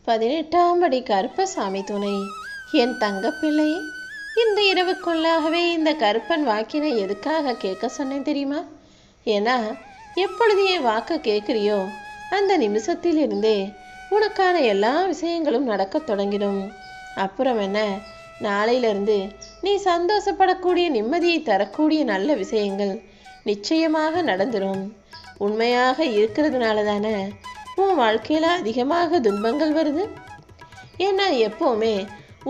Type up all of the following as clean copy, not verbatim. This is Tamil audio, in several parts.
18ஆம் படி கருப்பசாமி துணை. என் தங்கப்பிள்ளை, இந்த இரவுக்குள்ளாகவே இந்த கருப்பன் வாக்கினை எதுக்காக கேட்க சொன்னேன் தெரியுமா? ஏன்னா எப்பொழுது என் வாக்க கேட்குறியோ அந்த நிமிஷத்தில் இருந்தே உனக்கான எல்லா விஷயங்களும் நடக்க தொடங்கிடும். அப்புறம் என்ன, நாளையிலிருந்து நீ சந்தோஷப்படக்கூடிய நிம்மதியை தரக்கூடிய நல்ல விஷயங்கள் நிச்சயமாக நடந்துடும். உண்மையாக இருக்கிறதுனால தானே உன் வாழ்க்கையில் அதிகமாக துன்பங்கள் வருது. ஏன்னா எப்போவுமே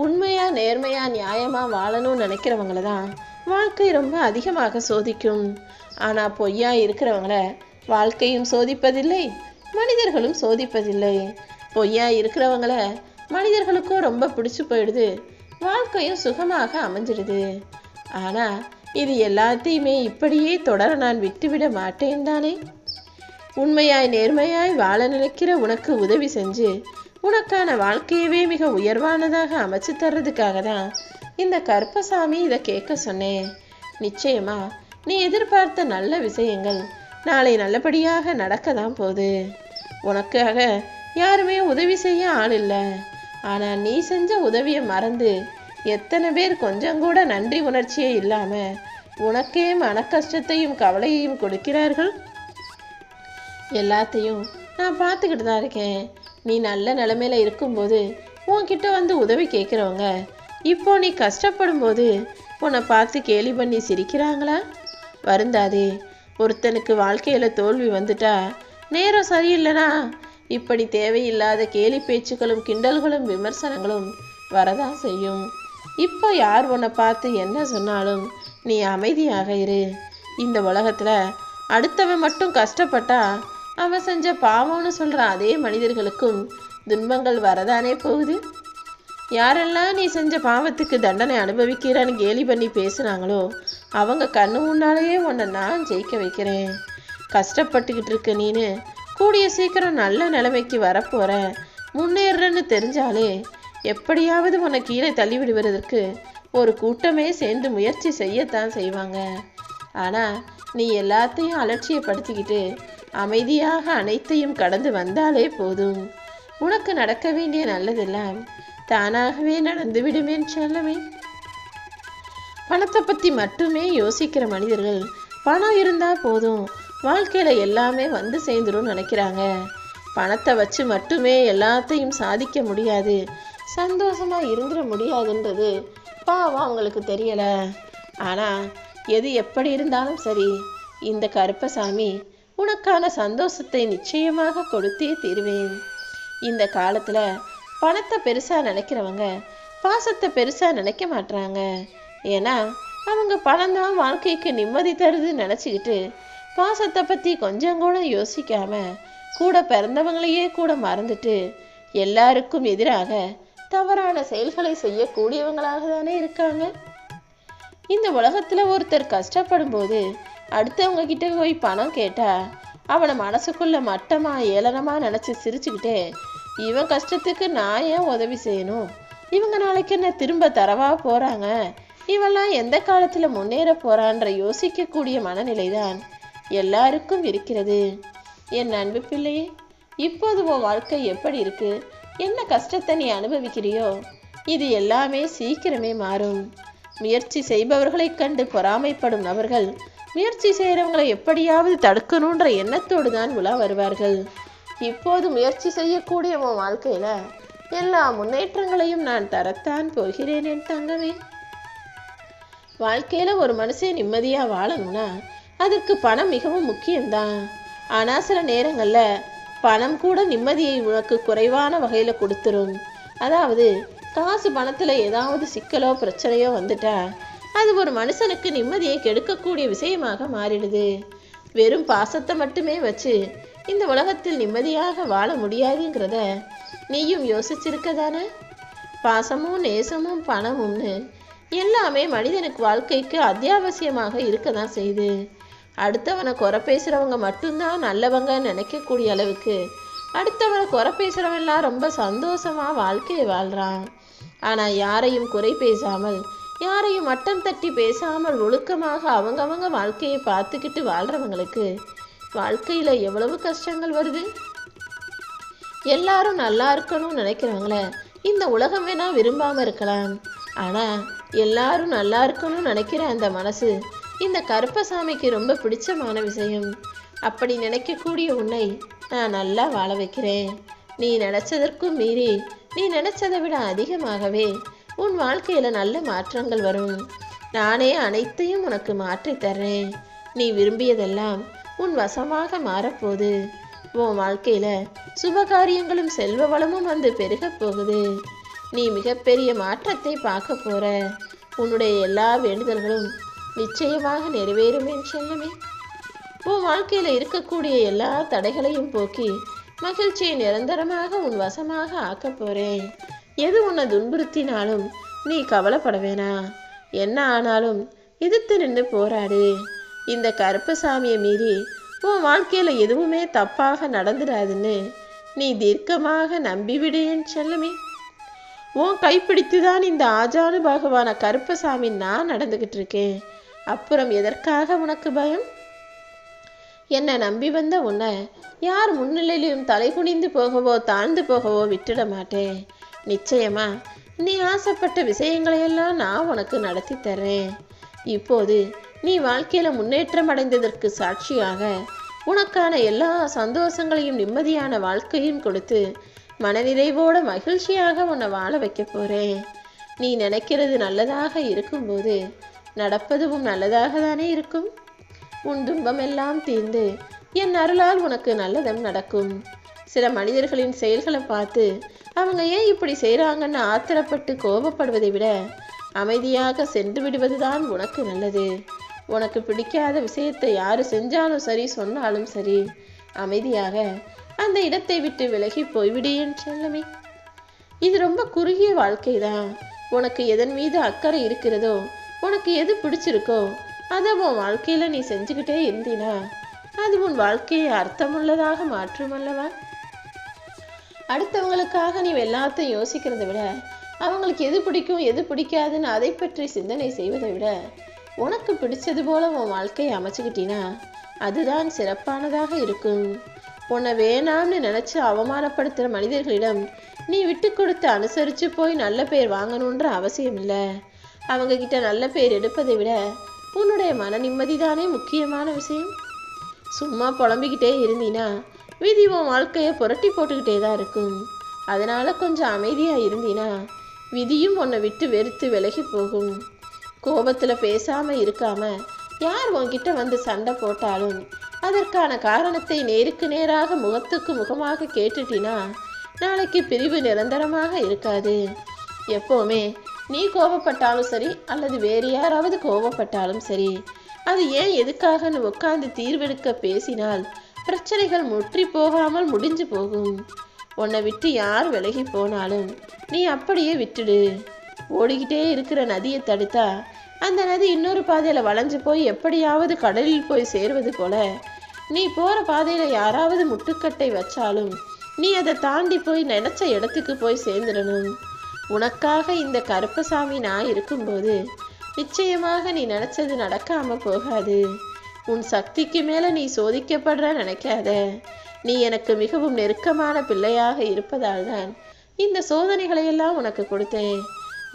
உண்மையாக நேர்மையாக நியாயமாக வாழணும்னு நினைக்கிறவங்கள தான் வாழ்க்கை ரொம்ப அதிகமாக சோதிக்கும். ஆனால் பொய்யா இருக்கிறவங்கள வாழ்க்கையும் சோதிப்பதில்லை, மனிதர்களும் சோதிப்பதில்லை. பொய்யா இருக்கிறவங்கள மனிதர்களுக்கும் ரொம்ப பிடிச்சி போயிடுது, வாழ்க்கையும் சுகமாக அமைஞ்சிடுது. ஆனால் இது எல்லாத்தையுமே இப்படியே தொடர நான் விட்டுவிட மாட்டேன் தானே. உண்மையாய் நேர்மையாய் வாழ நினைக்கிற உனக்கு உதவி செஞ்சு உனக்கான வாழ்க்கையவே மிக உயர்வானதாக அமைச்சு தர்றதுக்காக தான் இந்த கருப்பசாமி இதை கேட்க சொன்னேன். நிச்சயமா நீ எதிர்பார்த்த நல்ல விஷயங்கள் நாளை நல்லபடியாக நடக்க தான் போகுது. உனக்காக யாருமே உதவி செய்ய ஆள் இல்லை. ஆனால் நீ செஞ்ச உதவியை மறந்து எத்தனை பேர் கொஞ்சம் கூட நன்றி உணர்ச்சியே இல்லாமல் உனக்கே மன கஷ்டத்தையும் கவலையையும் கொடுக்கிறார்கள். எல்லாத்தையும் நான் பார்த்துக்கிட்டு தான் இருக்கேன். நீ நல்ல நிலைமையில இருக்கும்போது உன்கிட்ட வந்து உதவி கேட்குறவங்க இப்போ நீ கஷ்டப்படும் போது உன்னை பார்த்து கேலி பண்ணி சிரிக்கிறாங்களா? வருந்தாதே. ஒருத்தனுக்கு வாழ்க்கையில் தோல்வி வந்துட்டா நேரம் சரியில்லைனா இப்படி தேவையில்லாத கேலி பேச்சுக்களும் கிண்டல்களும் விமர்சனங்களும் வரதான் செய்யும். இப்போ யார் உன்னை பார்த்து என்ன சொன்னாலும் நீ அமைதியாக இரு. இந்த உலகத்தில் அடுத்தவன் மட்டும் கஷ்டப்பட்டா அவன் செஞ்ச பாவம்னு சொல்கிற அதே மனிதர்களுக்கும் துன்பங்கள் வரதானே போகுது. யாரெல்லாம் நீ செஞ்ச பாவத்துக்கு தண்டனை அனுபவிக்கிறான்னு கேலி பண்ணி பேசுனாங்களோ அவங்க கண்ணு முன்னாலேயே உன்னை நான் ஜெயிக்க வைக்கிறேன். கஷ்டப்பட்டுக்கிட்டு இருக்க நீனு கூடிய சீக்கிரம் நல்ல நிலைமைக்கு வரப்போற, முன்னேறன்னு தெரிஞ்சாலே எப்படியாவது உன்னை கீழே தள்ளிவிடுவதற்கு ஒரு கூட்டமே சேர்ந்து முயற்சி செய்யத்தான் செய்வாங்க. ஆனால் நீ எல்லாத்தையும் அலட்சியப்படுத்திக்கிட்டு அமைதியாக அனைத்தையும் கடந்து வந்தாலே போதும். உனக்கு நடக்க வேண்டிய நல்லதெல்லாம் தானாகவே நடந்து விடுமேன் செல்லமே. பணத்தை பற்றி மட்டுமே யோசிக்கிற மனிதர்கள் பணம் இருந்தால் போதும் வாழ்க்கையில் எல்லாமே வந்து சேர்ந்துடும் நினைக்கிறாங்க. பணத்தை வச்சு மட்டுமே எல்லாத்தையும் சாதிக்க முடியாது, சந்தோஷமாக இருந்துட முடியாதுன்றது பாவம் அவங்களுக்கு தெரியலை. ஆனால் எது எப்படி இருந்தாலும் சரி, இந்த கருப்பசாமி உனக்கான சந்தோஷத்தை நிச்சயமாக கொடுத்தே தீருவேன். இந்த காலத்தில் பணத்தை பெருசாக நினைக்கிறவங்க பாசத்தை பெருசாக நினைக்க மாட்டாங்க. ஏன்னா அவங்க பணம் தான் வாழ்க்கைக்கு நிம்மதி தருது நினச்சிக்கிட்டு பாசத்தை பற்றி கொஞ்சம் கூட யோசிக்காம கூட பிறந்தவங்களையே கூட மறந்துட்டு எல்லாருக்கும் எதிராக தவறான செயல்களை செய்யக்கூடியவங்களாக தானே இருக்காங்க. இந்த உலகத்தில் ஒருத்தர் கஷ்டப்படும் போது அடுத்தவங்க கிட்ட போய் பணம் கேட்டா அவனை மனசுக்குள்ள மட்டமா ஏளனமா நினைச்சு சிரிச்சுக்கிட்டே இவன் கஷ்டத்துக்கு நான் ஏன் உதவி செய்யணும், இவங்க நாளைக்கு என்ன திரும்ப தரவா போறாங்க, இவெல்லாம் எந்த காலத்துல முன்னேற போறான்ற யோசிக்கக்கூடிய மனநிலைதான் எல்லாருக்கும் இருக்கிறது. என் அன்பு பிள்ளையே, இப்போது உன் வாழ்க்கை எப்படி இருக்கு, என்ன கஷ்டத்தை நீ அனுபவிக்கிறியோ இது எல்லாமே சீக்கிரமே மாறும். முயற்சி செய்பவர்களை கண்டு பொறாமைப்படும் நபர்கள் முயற்சி செய்கிறவங்களை எப்படியாவது தடுக்கணுன்ற எண்ணத்தோடு தான் உலா வருவார்கள். இப்போது முயற்சி செய்யக்கூடிய உன் வாழ்க்கையில எல்லா முன்னேற்றங்களையும் நான் தரத்தான் போகிறேன் என் தங்கமே. வாழ்க்கையில ஒரு மனுஷன் நிம்மதியா வாழணும்னா அதற்கு பணம் மிகவும் முக்கியம்தான். ஆனா சில நேரங்கள்ல பணம் கூட நிம்மதியை உனக்கு குறைவான வகையில கொடுத்துரும். அதாவது காசு பணத்துல ஏதாவது சிக்கலோ பிரச்சனையோ வந்துட்டா அது ஒரு மனுஷனுக்கு நிம்மதியை கெடுக்கக்கூடிய விஷயமாக மாறிடுது. வெறும் பாசத்தை மட்டுமே வச்சு இந்த உலகத்தில் நிம்மதியாக வாழ முடியாதுங்கிறத நீயும் யோசிச்சிருக்கதானே. பாசமும் நேசமும் பணமும்னு எல்லாமே மனிதனுக்கு வாழ்க்கைக்கு அத்தியாவசியமாக இருக்க தான் செய்யுது. அடுத்தவனை குறை பேசுகிறவங்க மட்டும்தான் நல்லவங்க நினைக்கக்கூடிய அளவுக்கு அடுத்தவனை குறை பேசுகிறவன்லாம் ரொம்ப சந்தோஷமாக வாழ்க்கையை வாழ்கிறான். ஆனால் யாரையும் குறை பேசாமல் யாரையும் மட்டம் தட்டி பேசாமல் ஒழுக்கமாக அவங்கவங்க வாழ்க்கையை பார்த்துக்கிட்டு வாழ்கிறவங்களுக்கு வாழ்க்கையில் எவ்வளவு கஷ்டங்கள் வருது. எல்லாரும் நல்லா இருக்கணும்னு நினைக்கிறவங்கள இந்த உலகம் வேணா விரும்பாம இருக்கலாம். ஆனா எல்லாரும் நல்லா இருக்கணும்னு நினைக்கிற அந்த மனசு இந்த கருப்பசாமிக்கு ரொம்ப பிடிச்சமான விஷயம். அப்படி நினைக்கக்கூடிய உன்னை நான் நல்லா வாழ வைக்கிறேன். நீ நினைச்சதற்கும் மீறி, நீ நினைச்சதை விட அதிகமாகவே உன் வாழ்க்கையில நல்ல மாற்றங்கள் வரும். நானே அனைத்தையும் உனக்கு மாற்றி தர்றேன். நீ விரும்பியதெல்லாம் உன் வசமாக மாறப்போகுது. உன் வாழ்க்கையில சுபகாரியங்களும் செல்வ வளமும் வந்து பெருக போகுது. நீ மிகப்பெரிய மாற்றத்தை பார்க்க போற. உன்னுடைய எல்லா வேண்டுதல்களும் நிச்சயமாக நிறைவேறும் என் செல்லமே. உன் வாழ்க்கையில இருக்கக்கூடிய எல்லா தடைகளையும் போக்கி மகிழ்ச்சியை நிரந்தரமாக உன் வசமாக ஆக்க போறேன். எது உன்னை துன்புறுத்தினாலும் நீ கவலைப்பட வேணாம். என்ன ஆனாலும் எதிர்த்து நின்று போராடு. இந்த கருப்பசாமியை மீறி உன் வாழ்க்கையில எதுவுமே தப்பாக நடந்துடாதுன்னு நீ தீர்க்கமாக நம்பிவிடு என் செல்லமே. உன் கைப்பிடித்துதான் இந்த ஆஜானு பகவான கருப்பசாமி நான் நடந்துகிட்டு இருக்கேன். அப்புறம் எதற்காக உனக்கு பயம்? என்னை நம்பி வந்த உன்னை யார் முன்னிலையிலும் தலை குனிந்து போகவோ தாழ்ந்து போகவோ விட்டுட மாட்டேன். நிச்சயமா நீ ஆசைப்பட்ட விஷயங்களையெல்லாம் நான் உனக்கு நடத்தி தர்றேன். இப்போது நீ வாழ்க்கையில முன்னேற்றம் அடைந்ததற்கு சாட்சியாக உனக்கான எல்லா சந்தோஷங்களையும் நிம்மதியான வாழ்க்கையும் கொடுத்து மனநிறைவோட மகிழ்ச்சியாக உன்னை வாழ வைக்க போறேன். நீ நினைக்கிறது நல்லதாக இருக்கும்போது நடப்பதும் நல்லதாக தானே இருக்கும். உன் துன்பமெல்லாம் தீர்ந்து என் அருளால் உனக்கு நல்லதும் நடக்கும். சில மனிதர்களின் செயல்களை பார்த்து அவங்க ஏன் இப்படி செய்கிறாங்கன்னு ஆத்திரப்பட்டு கோபப்படுவதை விட அமைதியாக சென்று விடுவதுதான் உனக்கு நல்லது. உனக்கு பிடிக்காத விஷயத்தை யாரு செஞ்சாலும் சரி, சொன்னாலும் சரி, அமைதியாக அந்த இடத்தை விட்டு விலகி போய்விடு என் செல்லமே. இது ரொம்ப குறுகிய வாழ்க்கை தான். உனக்கு எதன் மீது அக்கறை இருக்கிறதோ, உனக்கு எது பிடிச்சிருக்கோ அதை உன் வாழ்க்கையில நீ செஞ்சுக்கிட்டே இருந்தீனா அது உன் வாழ்க்கையை அர்த்தமுள்ளதாக மாற்றும் அல்லவா? அடுத்தவங்களுக்காக நீ எல்லாத்தையும் யோசிக்கிறத விட, அவங்களுக்கு எது பிடிக்கும் எது பிடிக்காதுன்னு அதை பற்றி சிந்தனை செய்வதை விட, உனக்கு பிடிச்சது போல உன் வாழ்க்கையை அமைச்சுக்கிட்டீனா அதுதான் சிறப்பானதாக இருக்கும். உன்னை வேணாம்னு நினைச்சு அவமானப்படுத்துகிற மனிதர்களிடம் நீ விட்டு கொடுத்து அனுசரித்து போய் நல்ல பேர் வாங்கணுன்ற அவசியம் இல்லை. அவங்க கிட்ட நல்ல பேர் எடுப்பதை விட உன்னுடைய மன நிம்மதி தானே முக்கியமான விஷயம். சும்மா புலம்பிக்கிட்டே இருந்தீனா விதி உன் வாழ்க்கையை புரட்டி போட்டுக்கிட்டே தான் இருக்கும். அதனால கொஞ்சம் அமைதியா இருந்தீனா விதியும் உன்னை விட்டு வெறுத்து விலகி போகும். கோபத்துல பேசாம இருக்காம யார் உன்கிட்ட வந்து சண்டை போட்டாலும் அதற்கான காரணத்தை நேருக்கு நேராக முகத்துக்கு முகமாக கேட்டுட்டினா நாளைக்கு பிரிவு நிரந்தரமாக இருக்காது. எப்போவுமே நீ கோபப்பட்டாலும் சரி அல்லது வேறு யாராவது கோபப்பட்டாலும் சரி, அது ஏன் எதுக்காகன்னு உட்காந்து தீர்வெடுக்க பேசினால் பிரச்சனைகள் முற்றி போகாமல் முடிஞ்சு போகும். உன்னை விட்டு யார் விலகி போனாலும் நீ அப்படியே விட்டுடு. ஓடிக்கிட்டே இருக்கிற நதியை தடுத்தா அந்த நதி இன்னொரு பாதையில வளைஞ்சு போய் எப்படியாவது கடலில் போய் சேர்வது போல, நீ போற பாதையில யாராவது முட்டுக்கட்டை வச்சாலும் நீ அதை தாண்டி போய் நினைச்ச இடத்துக்கு போய் சேர்ந்துடணும். உனக்காக இந்த கருப்பசாமி நான் இருக்கும்போது நிச்சயமாக நீ நினைச்சது நடக்காம போகாது. உன் சக்திக்கு மேல நீ சோதிக்கப்படுற நினைக்காத. நீ எனக்கு மிகவும் நெருக்கமான பிள்ளையாக இருப்பதால் தான் இந்த சோதனைகளை எல்லாம் உனக்கு கொடுத்தேன்.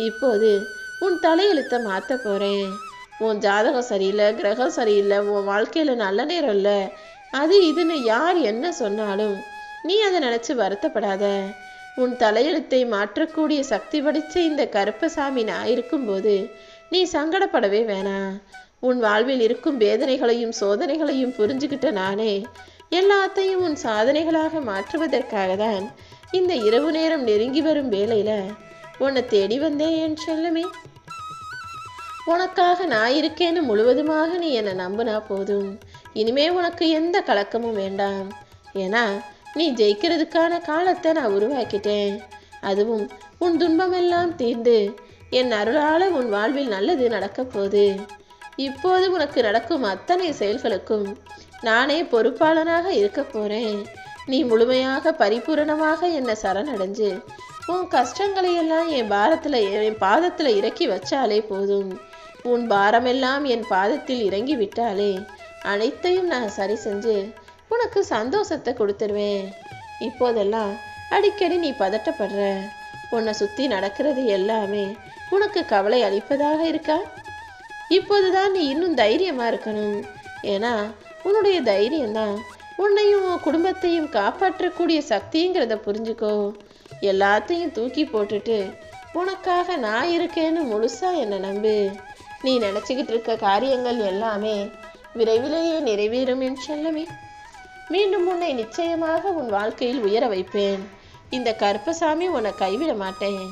இப்போது உன் தலையெழுத்தை மாற்ற போறேன். உன் ஜாதகம் சரியில்லை, கிரகம் சரியில்லை, உன் வாழ்க்கையில நல்ல நேரம் இல்லை, அது இதுன்னு யார் என்ன சொன்னாலும் நீ அதை நினைச்சு வருத்தப்படாத. உன் தலையெழுத்தை மாற்றக்கூடிய சக்தி படைச்ச இந்த கருப்பசாமி நான் இருக்கும்போது நீ சங்கடப்படவே வேணாம். உன் வாழ்வில் இருக்கும் வேதனைகளையும் சோதனைகளையும் புரிஞ்சுக்கிட்ட நானே எல்லாத்தையும் உன் சாதனைகளாக மாற்றுவதற்காக தான் இந்த இரவு நேரம் நெருங்கி வரும் வேளையில உன்னை தேடி வந்தேன் என் செல்லமே. உனக்காக நான் இருக்கேன்னு முழுவதுமாக நீ என்னை நம்பினா போதும். இனிமே உனக்கு எந்த கலக்கமும் வேண்டாம். ஏன்னா நீ ஜெயிக்கிறதுக்கான காலத்தை நான் உருவாக்கிட்டேன். அதுவும் உன் துன்பமெல்லாம் தீர்ந்து என் அருளால உன் வாழ்வில் நல்லது நடக்க போகுது. இப்போது உனக்கு நடக்கும் அத்தனை செயல்களுக்கும் நானே பொறுப்பாளனாக இருக்க போறேன். நீ முழுமையாக பரிபூரணமாக என்னை சரணடைஞ்சு உன் கஷ்டங்களை எல்லாம் என் பாதத்துல இறக்கி வச்சாலே போதும். உன் பாரமெல்லாம் என் பாதத்தில் இறங்கி விட்டாலே அனைத்தையும் நான் சரி செஞ்சு உனக்கு சந்தோஷத்தை கொடுத்துருவேன். இப்போதெல்லாம் அடிக்கடி நீ பதட்டப்படுற. உன்னை சுற்றி நடக்கிறது எல்லாமே உனக்கு கவலை அளிப்பதாக இருக்கா? இப்போதுதான் நீ இன்னும் தைரியமாக இருக்கணும். ஏன்னா உன்னுடைய தைரியம்தான் உன்னையும் உன் குடும்பத்தையும் காப்பாற்றக்கூடிய சக்திங்கிறத புரிஞ்சுக்கோ. எல்லாத்தையும் தூக்கி போட்டுட்டு உனக்காக நான் இருக்கேன்னு முழுசா என்னை நம்பு. நீ நினச்சிக்கிட்டு இருக்க காரியங்கள் எல்லாமே விரைவிலேயே நிறைவேறும் என் செல்லமே. மீண்டும் உன்னை நிச்சயமாக உன் வாழ்க்கையில் உயர வைப்பேன். இந்த கருப்பசாமி உன்னை கைவிட மாட்டேன்.